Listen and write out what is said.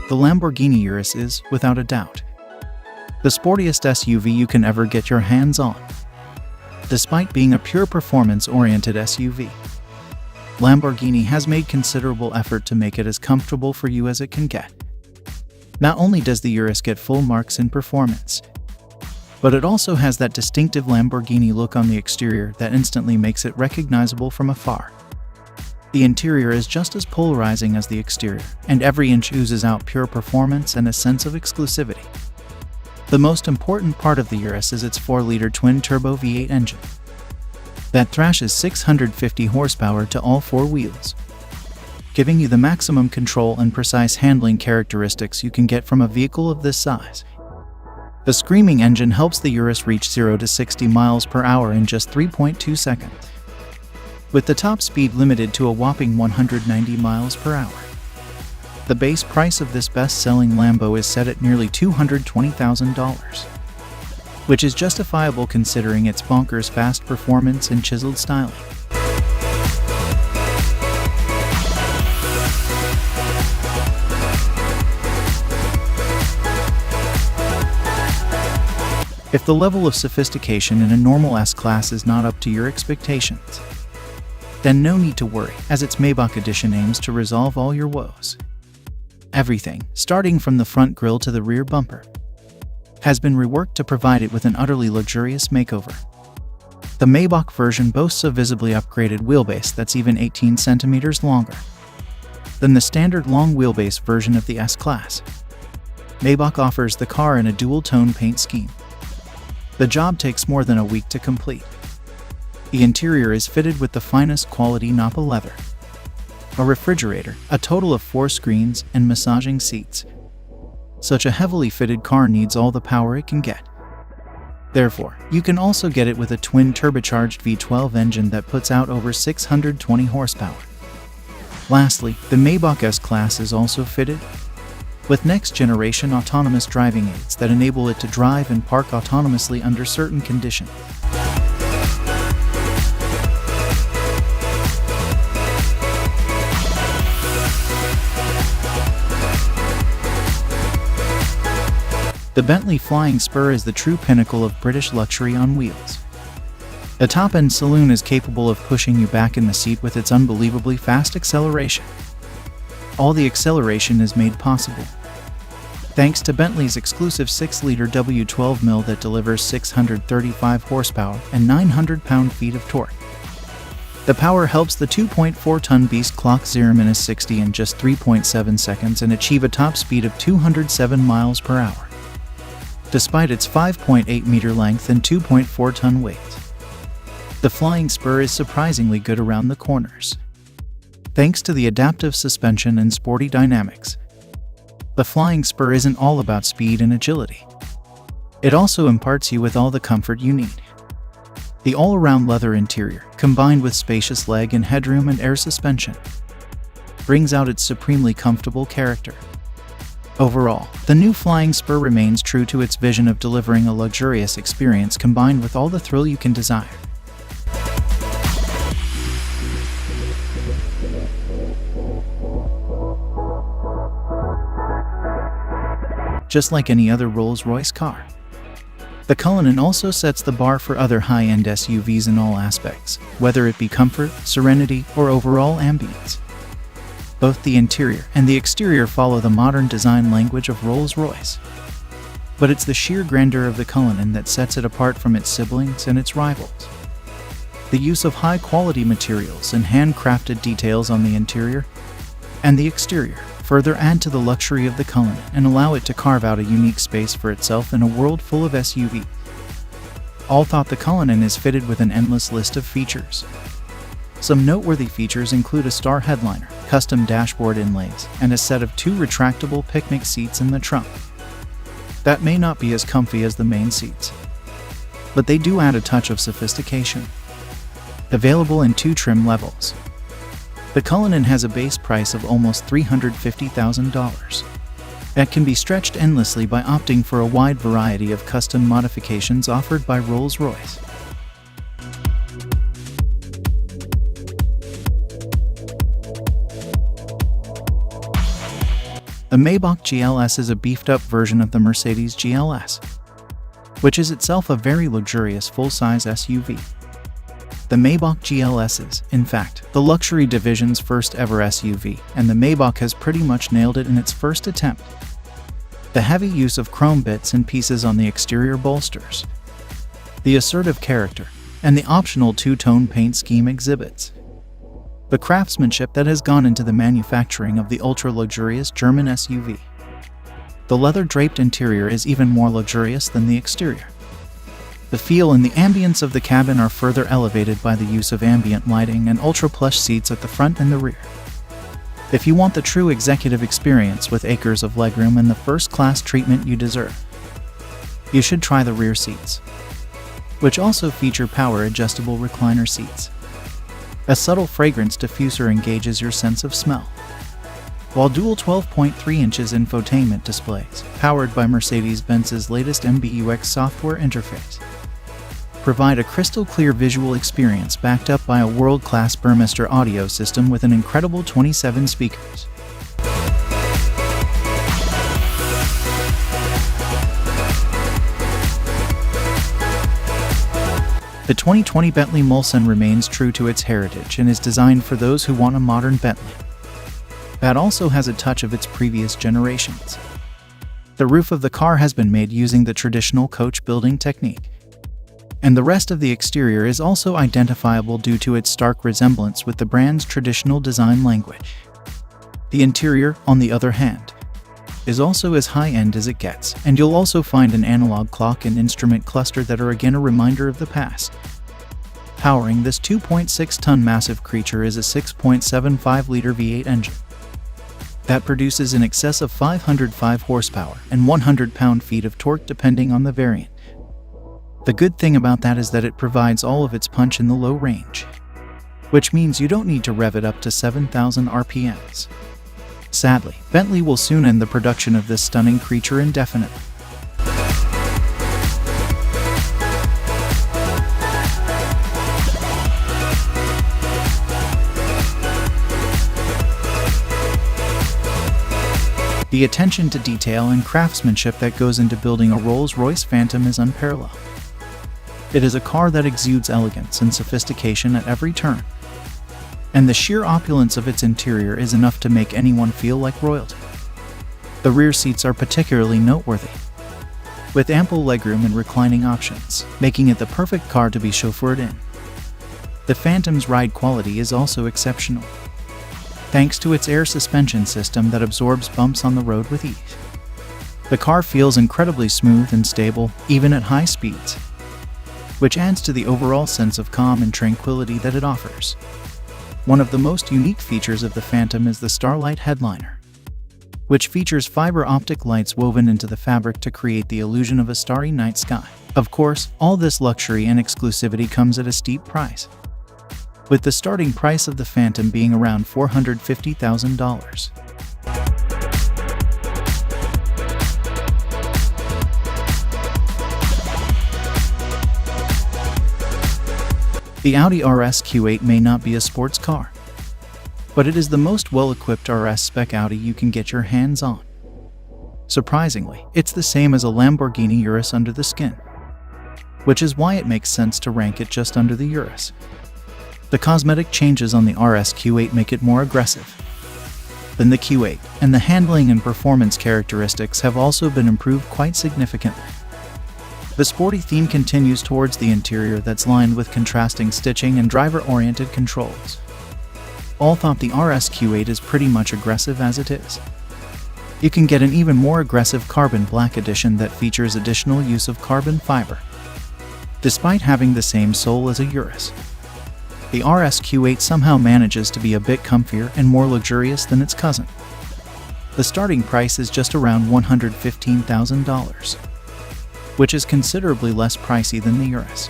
the Lamborghini Urus is, without a doubt, the sportiest SUV you can ever get your hands on. Despite being a pure performance-oriented SUV, Lamborghini has made considerable effort to make it as comfortable for you as it can get. Not only does the Urus get full marks in performance, but it also has that distinctive Lamborghini look on the exterior that instantly makes it recognizable from afar. The interior is just as polarizing as the exterior, and every inch oozes out pure performance and a sense of exclusivity. The most important part of the Urus is its 4-liter twin-turbo V8 engine that thrashes 650 horsepower to all four wheels, giving you the maximum control and precise handling characteristics you can get from a vehicle of this size. The screaming engine helps the Urus reach 0 to 60 miles per hour in just 3.2 seconds, with the top speed limited to a whopping 190 miles per hour. The base price of this best-selling Lambo is set at nearly $220,000, which is justifiable considering its bonkers fast performance and chiseled styling. If the level of sophistication in a normal S-Class is not up to your expectations, then no need to worry, as its Maybach edition aims to resolve all your woes. Everything, starting from the front grille to the rear bumper, has been reworked to provide it with an utterly luxurious makeover. The Maybach version boasts a visibly upgraded wheelbase that's even 18 centimeters longer than the standard long wheelbase version of the S-Class. Maybach offers the car in a dual-tone paint scheme. The job takes more than a week to complete. The interior is fitted with the finest quality Napa leather, a refrigerator, a total of 4 screens, and massaging seats. Such a heavily fitted car needs all the power it can get. Therefore, you can also get it with a twin turbocharged V12 engine that puts out over 620 horsepower. Lastly, the Maybach S-Class is also fitted with next-generation autonomous driving aids that enable it to drive and park autonomously under certain conditions. The Bentley Flying Spur is the true pinnacle of British luxury on wheels. The top-end saloon is capable of pushing you back in the seat with its unbelievably fast acceleration. All the acceleration is made possible thanks to Bentley's exclusive 6-liter W12 mill that delivers 635 horsepower and 900 pound-feet of torque. The power helps the 2.4-ton beast clock 0-60 in just 3.7 seconds and achieve a top speed of 207 miles per hour. Despite its 5.8-meter length and 2.4-ton weight, the Flying Spur is surprisingly good around the corners. Thanks to the adaptive suspension and sporty dynamics, the Flying Spur isn't all about speed and agility. It also imparts you with all the comfort you need. The all-around leather interior, combined with spacious leg and headroom and air suspension, brings out its supremely comfortable character. Overall, the new Flying Spur remains true to its vision of delivering a luxurious experience combined with all the thrill you can desire. Just like any other Rolls-Royce car, the Cullinan also sets the bar for other high-end SUVs in all aspects, whether it be comfort, serenity, or overall ambience. Both the interior and the exterior follow the modern design language of Rolls-Royce. But it's the sheer grandeur of the Cullinan that sets it apart from its siblings and its rivals. The use of high-quality materials and handcrafted details on the interior and the exterior further add to the luxury of the Cullinan and allow it to carve out a unique space for itself in a world full of SUVs. All thought, the Cullinan is fitted with an endless list of features. Some noteworthy features include a star headliner, custom dashboard inlays, and a set of 2 retractable picnic seats in the trunk. That may not be as comfy as the main seats, but they do add a touch of sophistication. Available in 2 trim levels, the Cullinan has a base price of almost $350,000 that can be stretched endlessly by opting for a wide variety of custom modifications offered by Rolls-Royce. The Maybach GLS is a beefed-up version of the Mercedes GLS, which is itself a very luxurious full-size SUV. The Maybach GLS is, in fact, the luxury division's first ever SUV, and the Maybach has pretty much nailed it in its first attempt. The heavy use of chrome bits and pieces on the exterior bolsters, the assertive character, and the optional two-tone paint scheme exhibits the craftsmanship that has gone into the manufacturing of the ultra-luxurious German SUV. The leather-draped interior is even more luxurious than the exterior. The feel and the ambience of the cabin are further elevated by the use of ambient lighting and ultra-plush seats at the front and the rear. If you want the true executive experience with acres of legroom and the first-class treatment you deserve, you should try the rear seats, which also feature power-adjustable recliner seats. A subtle fragrance diffuser engages your sense of smell, while dual 12.3 inches infotainment displays, powered by Mercedes-Benz's latest MBUX software interface, provide a crystal-clear visual experience backed up by a world-class Burmester audio system with an incredible 27 speakers. The 2020 Bentley Mulsanne remains true to its heritage and is designed for those who want a modern Bentley that also has a touch of its previous generations. The roof of the car has been made using the traditional coach building technique, and the rest of the exterior is also identifiable due to its stark resemblance with the brand's traditional design language. The interior, on the other hand, is also as high-end as it gets, and you'll also find an analog clock and instrument cluster that are again a reminder of the past. Powering this 2.6-ton massive creature is a 6.75-liter V8 engine that produces in excess of 505 horsepower and 100 pound-feet of torque depending on the variant. The good thing about that is that it provides all of its punch in the low range, which means you don't need to rev it up to 7,000 RPMs. Sadly, Bentley will soon end the production of this stunning creature indefinitely. The attention to detail and craftsmanship that goes into building a Rolls-Royce Phantom is unparalleled. It is a car that exudes elegance and sophistication at every turn, and the sheer opulence of its interior is enough to make anyone feel like royalty. The rear seats are particularly noteworthy, with ample legroom and reclining options, making it the perfect car to be chauffeured in. The Phantom's ride quality is also exceptional, thanks to its air suspension system that absorbs bumps on the road with ease. The car feels incredibly smooth and stable, even at high speeds, which adds to the overall sense of calm and tranquility that it offers. One of the most unique features of the Phantom is the Starlight headliner, which features fiber optic lights woven into the fabric to create the illusion of a starry night sky. Of course, all this luxury and exclusivity comes at a steep price, with the starting price of the Phantom being around $450,000. The Audi RS Q8 may not be a sports car, but it is the most well-equipped RS spec Audi you can get your hands on. Surprisingly, it's the same as a Lamborghini Urus under the skin, which is why it makes sense to rank it just under the Urus. The cosmetic changes on the RS Q8 make it more aggressive than the Q8, and the handling and performance characteristics have also been improved quite significantly. The sporty theme continues towards the interior that's lined with contrasting stitching and driver-oriented controls. All thought the RS Q8 is pretty much aggressive as it is. You can get an even more aggressive carbon black edition that features additional use of carbon fiber, despite having the same sole as a Urus. The RS Q8 somehow manages to be a bit comfier and more luxurious than its cousin. The starting price is just around $115,000. Which is considerably less pricey than the Urus.